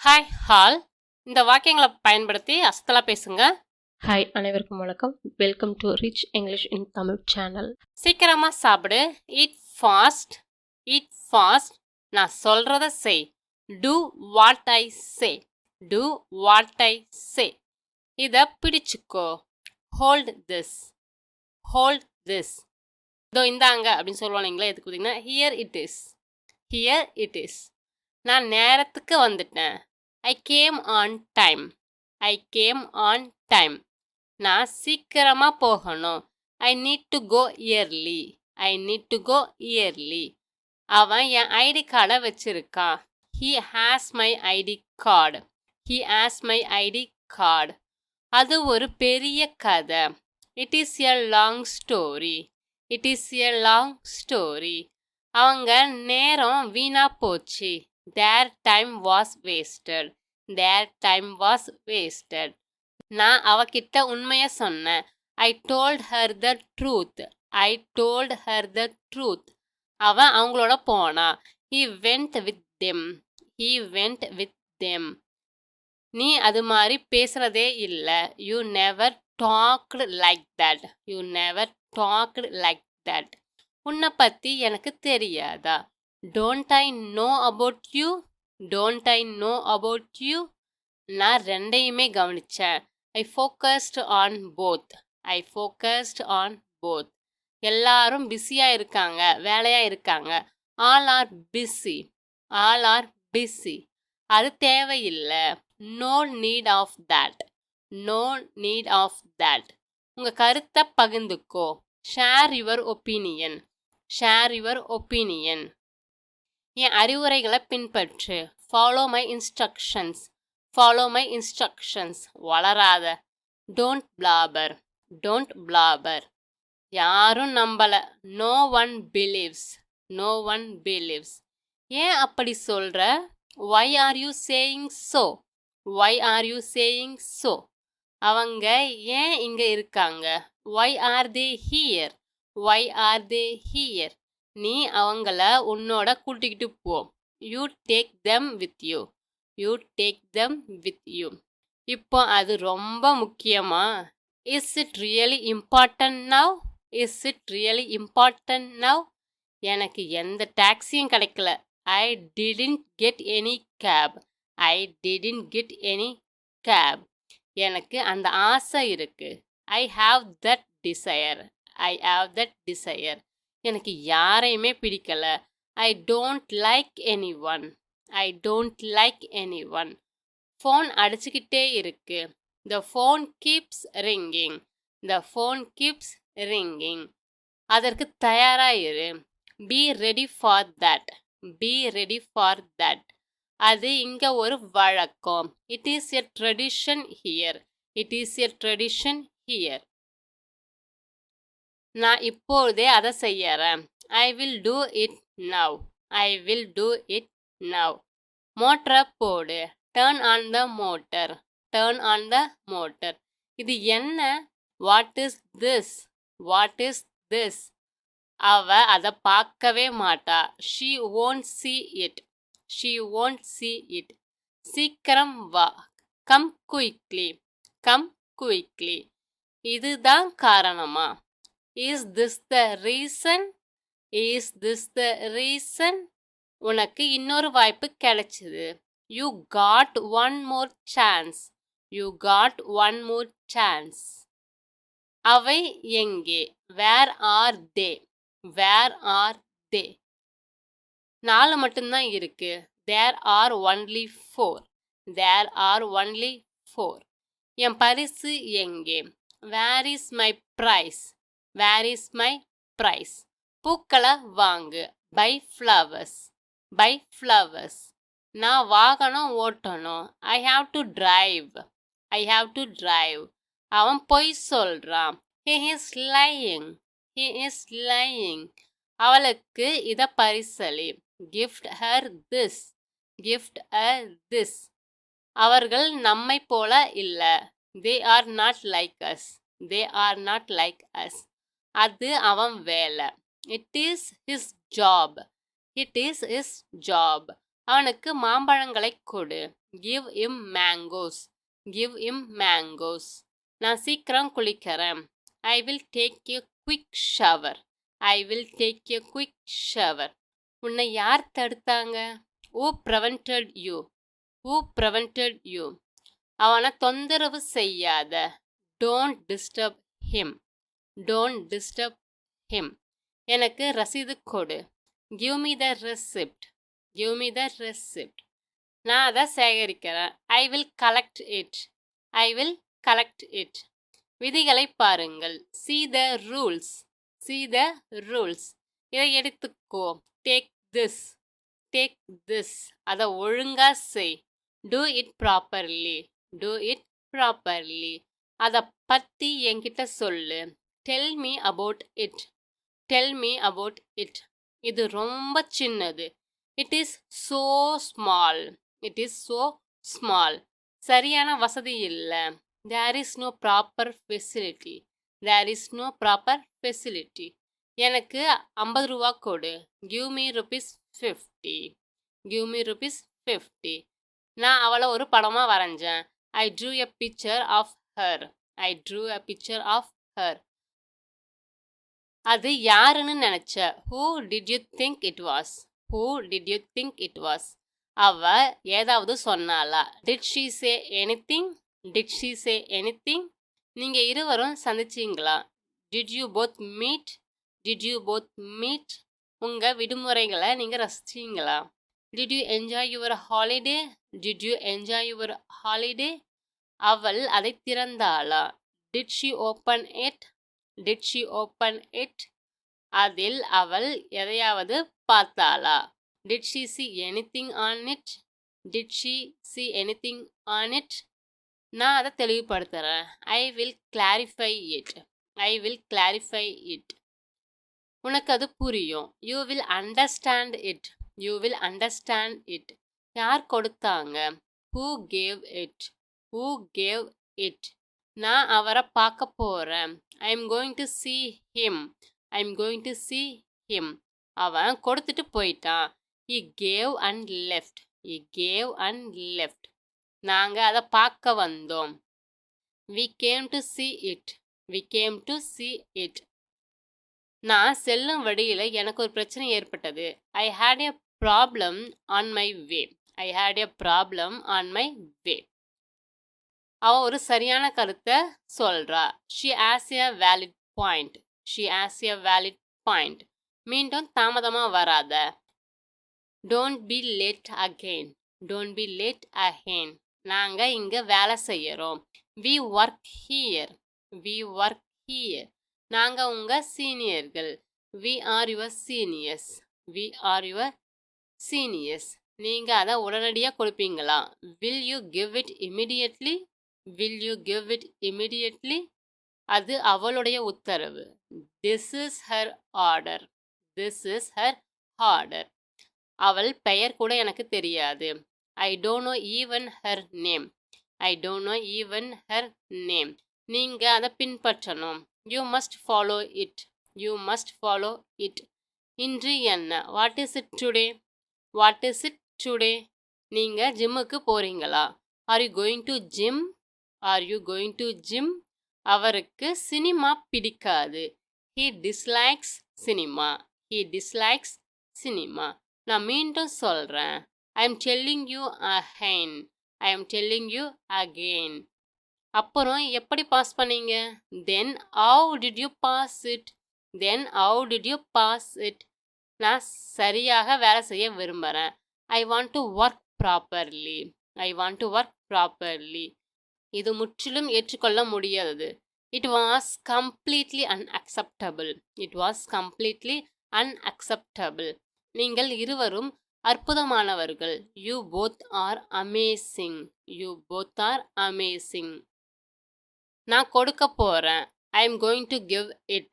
Hi hall இந்த வாக்கியங்களை பயன்படுத்தி அசத்தலா பேசுங்க. ஹாய் அனைவருக்கும் வணக்கம். Welcome to rich English in Tamil channel. சீக்கிரமா சாப்பிடு. eat fast. eat fast. நான் சொல்றத செய். do what I say. do what I say. இத பிடிச்சுக்கோ. hold this. hold this. இதோ இந்தாங்க அப்படின்னு சொல்லுவாங்களே, எதுக்கு பார்த்தீங்கன்னா here it is. here it is. நான் நேரத்துக்கு வந்துட்டேன். I came on time. I came on time. நான் சீக்கிரமா போகணும். I need to go early. I need to go early. அவன் என் ஐடி கார்டை வச்சிருக்கான். He has my ID card. He has my ID card. அது ஒரு பெரிய கதை. It is a long story. It is a long story. அவங்க நேரம் வீணா போச்சு. Their time was wasted. Their time was wasted. நான் அவகிட்ட உண்மைய சொன்னேன். I told her the truth. I told her the truth. அவன் அவங்களோட போனா. He went with them. He went with them. நீ அது மாதிரி பேசுறதே இல்ல. You never talked like that. You never talked like that. உன்னை பத்தி எனக்கு தெரியாதா? Don't I know about you? Don't I know about you? நான் ரெண்டையுமே கவனிச்சேன். I focused on both. I focused on both. எல்லாரும் பிஸியா இருக்காங்க, வேலையா இருக்காங்க. All are busy. All are busy. அது தேவையில்லை. No need of that. No need of that. உங்க கருத்தை பகிர்ந்துக்கோ. Share your opinion. Share your opinion. என் அறிவுரைகளை பின்பற்று. Follow my instructions. Follow my instructions. வளராத. Don't blabber. Don't blabber. யாரும் நம்பல. No one believes. No one believes. ஏன் அப்படி சொல்ற? Why are you saying so? Why are you saying so? அவங்க ஏன் இங்க இருக்காங்க? Why are they here? Why are they here? நீ அவங்கள உன்னோட கூட்டிக்கிட்டு போ. You take them with you. You take them with you. இப்போ அது ரொம்ப முக்கியமா? Is it really important now? Is it really important now? எனக்கு எந்த டாக்ஸியும் கிடைக்கல. I didn't get any cab. I didn't get any cab. எனக்கு அந்த ஆசை இருக்கு. I have that desire. I have that desire. எனக்கு யாரையுமே பிடிக்கல. I don't like anyone. I don't like anyone. Phone அடிச்சுக்கிட்டே இருக்கு. The phone keeps ringing. The phone keeps ringing. அதற்கு தயாரா இரு. Be ready for that. Be ready for that. அது இங்க ஒரு வழக்கம். It is a tradition here. It is a tradition here. நான் இப்போதே அதை செய்யறேன். I will do it now. I will do it now. மோட்டரை போடு. Turn on the motor. Turn on the motor. இது என்ன? What is this? What is this? அவ அதை பார்க்கவே மாட்டா. She won't see it. She won't see it. சீக்கிரம் வா. Come quickly. Come quickly. இதுதான் காரணமா? Is this the reason? Is this the reason? உனக்கு இன்னொரு வாய்ப்பு கிடைச்சது. You got one more chance. You got one more chance. அவை எங்கே? Where are they? Where are they? 4 மட்டும்தான் இருக்கு. There are only 4. There are only 4. என் பரிசு எங்கே? Where is my prize? Where is my prize? பூக்களை வாங்கு. Buy flowers. Buy flowers. நான் வாகனம் ஓட்டணும். I have to drive. I have to drive. அவன் பொய் சொல்றான். He is lying. He is lying. அவளுக்கு இத பரிசளி. Gift her this. Gift her this. அவர்கள் நம்மை போல இல்ல. They are not like us. They are not like us. அது அவன் வேலை. It is his job. It is his job. அவனுக்கு மாம்பழங்களை கொடு. Give him mangoes. Give him mangoes. நான் சீக்கிரம் குளிக்கிறேன். I will take a quick shower. I will take a quick shower. உன்னை யார் தடுத்தாங்க? Who prevented you? Who prevented you? அவனை தொந்தரவு செய்யாத. Don't disturb him. Don't disturb him. எனக்கு ரசீது கொடு. Give me the receipt. Give me the receipt. நான் அதை சேகரிக்கிறேன். I will collect it. I will collect it. விதிகளை பாருங்கள். See the rules. See the rules. இதை எடுத்துக்கோ. Take this. Take this. அதை ஒழுங்கா செய். Do it properly. Do it properly. அதை பத்தி என்கிட்ட சொல்லு. Tell me about it. Tell me about it. இது ரொம்ப சின்னது. It is so small. It is so small. சரியான வசதி இல்லை. There is no proper facility. There is no proper facility. எனக்கு 50 ரூபா கொடு. Give me rupees 50. Give me rupees 50. நான் அவளை ஒரு படமா வரைஞ்சேன். I drew a picture of her. I drew a picture of her. அது யாருன்னு நினைச்ச? Who did you think it was? Who did you think it was? அவ ஏதாவது சொன்னாளா? Did she say anything? Did she say anything? நீங்க இருவரும் சந்திச்சீங்களா? Did you both meet? Did you both meet? உங்க விடுமுறைகளை நீங்க ரசிச்சீங்களா? Did you enjoy your holiday? Did you enjoy your holiday? அவள் அதை திறந்தாளா? Did she open it? Did she open it? அதில் அவள் எதையாவது பார்த்தாளா? Did she see anything on it? Did she see anything on it? நான் அதை தெளிவுபடுத்துறேன். I will clarify it. I will clarify it. உனக்கு அது புரியும். You will understand it. You will understand it. யார் கொடுத்தாங்க? Who gave it? Who gave it? நான் அவரை பார்க்க போறேன். I am going to see him. I am going to see him. அவன் கொடுத்துட்டு போயிட்டான். He gave and left. He gave and left. நாங்க அதை பார்க்க வந்தோம். We came to see it. We came to see it. நான் செல்லும் வழியில் எனக்கு ஒரு பிரச்சனை ஏற்பட்டது. I had a problem on my way. I had a problem on my way. அவ ஒரு சரியான கருத்தை சொல்றா. She has a valid point. She has a valid point. மீண்டும் தாமதமா வராத. Don't be late again. Don't be late again. நாங்க இங்க வேலை செய்யறோம். We work here. We work here. நாங்க உங்க சீனியர்கள். We are your seniors. We are your seniors. நீங்க அதை உடனடியாக கொடுப்பீங்களா? Will you give it immediately? Will you give it immediately? அது அவளுடைய உத்தரவு. This is her order. This is her order. அவள் பெயர் கூட எனக்கு தெரியாது. I don't know even her name. I don't know even her name. நீங்க அதை பின்பற்றணும். You must follow it. You must follow it. இன்று என்ன? What is it today? What is it today? நீங்க ஜிம்முக்கு போறீங்களா? Are you going to gym? Are you going to gym? அவருக்கு cinema பிடிக்காது. He dislikes cinema. He dislikes cinema. நான் மீண்டும் சொல்றேன். I am telling you again. I am telling you again. அப்புறம் எப்படி பாஸ் பண்ணீங்க? Then how did you pass it? Then how did you pass it? நான் சரியாக வேலை செய்ய விரும்புகிறேன். I want to work properly. I want to work properly. இது முற்றிலும் ஏற்றுக்கொள்ள முடியாதது. It was completely unacceptable. It was completely unacceptable. நீங்கள் இருவரும் அற்புதமானவர்கள். You both are amazing. You both are amazing. நான் கொடுக்க போறேன். I am going to give it.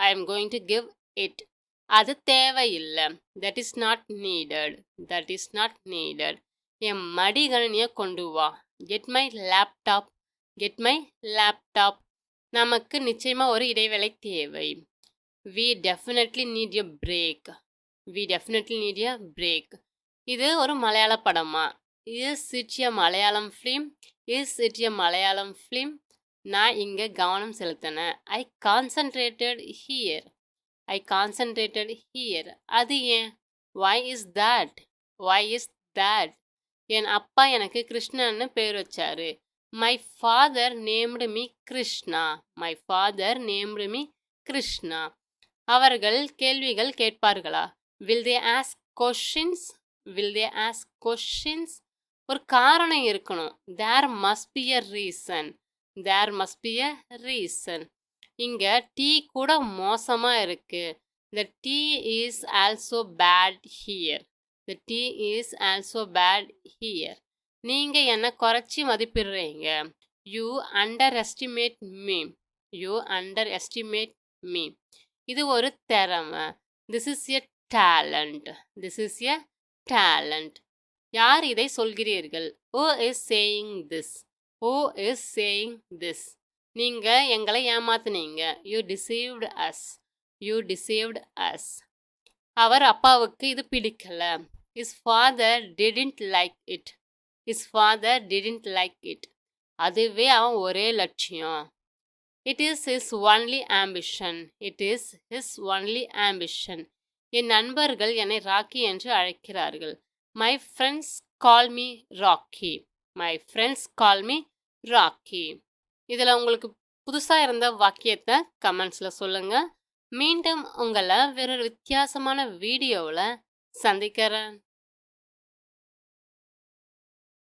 I am going to give it. அது தேவையில்லை. That is not needed. That is not needed. என் மடிகணினியை கொண்டு வா. Get my laptop. Get my laptop. நமக்கு நிச்சயமா ஒரு இடைவேளை தேவை. We definitely need a break. We definitely need a break. இது ஒரு மலையாள படமா? Is it a Malayalam film? Is it a Malayalam film? நான் இங்கே கவனம் செலுத்தினேன். I concentrated here. I concentrated here. அது ஏன்? Why is that? Why is that? என் அப்பா எனக்கு கிருஷ்ணன்னு பேர் வச்சாரு. My father named me Krishna. My father named me Krishna. அவர்கள் கேள்விகள் கேட்பார்களா? Will they ask questions? Will they ask questions? ஒரு காரணம் இருக்கணும். There must be a reason. There must be a reason. இங்க டீ கூட மோசமா இருக்கு. The tea is also bad here. The tea is also bad here. நீங்க என்ன குறைச்சி மதிப்பிடுறீங்க. You underestimate me. You underestimate me. இது ஒரு திறமை. This is a talent. This is a talent. யார் இதை சொல்கிறீர்கள்? Who is saying this? Who is saying this? நீங்க எங்களை ஏமாத்துனீங்க. You deceived us. You deceived us. அவர் அப்பாவுக்கு இது பிடிக்கல. His father didn't like it. His father didn't like it. அதுவே அவன் ஒரே லட்சியம். It is his only ambition. It is his only ambition. என் நண்பர்கள் என்னை ராக்கி என்று அழைக்கிறார்கள். My friends call me Rocky. My friends call me Rocky. இதில் உங்களுக்கு புதுசாக இருந்த வாக்கியத்தை கமெண்ட்ஸில் சொல்லுங்கள். மீண்டும் உங்களை வேறொரு வித்தியாசமான வீடியோவில் சந்திக்கிறேன்.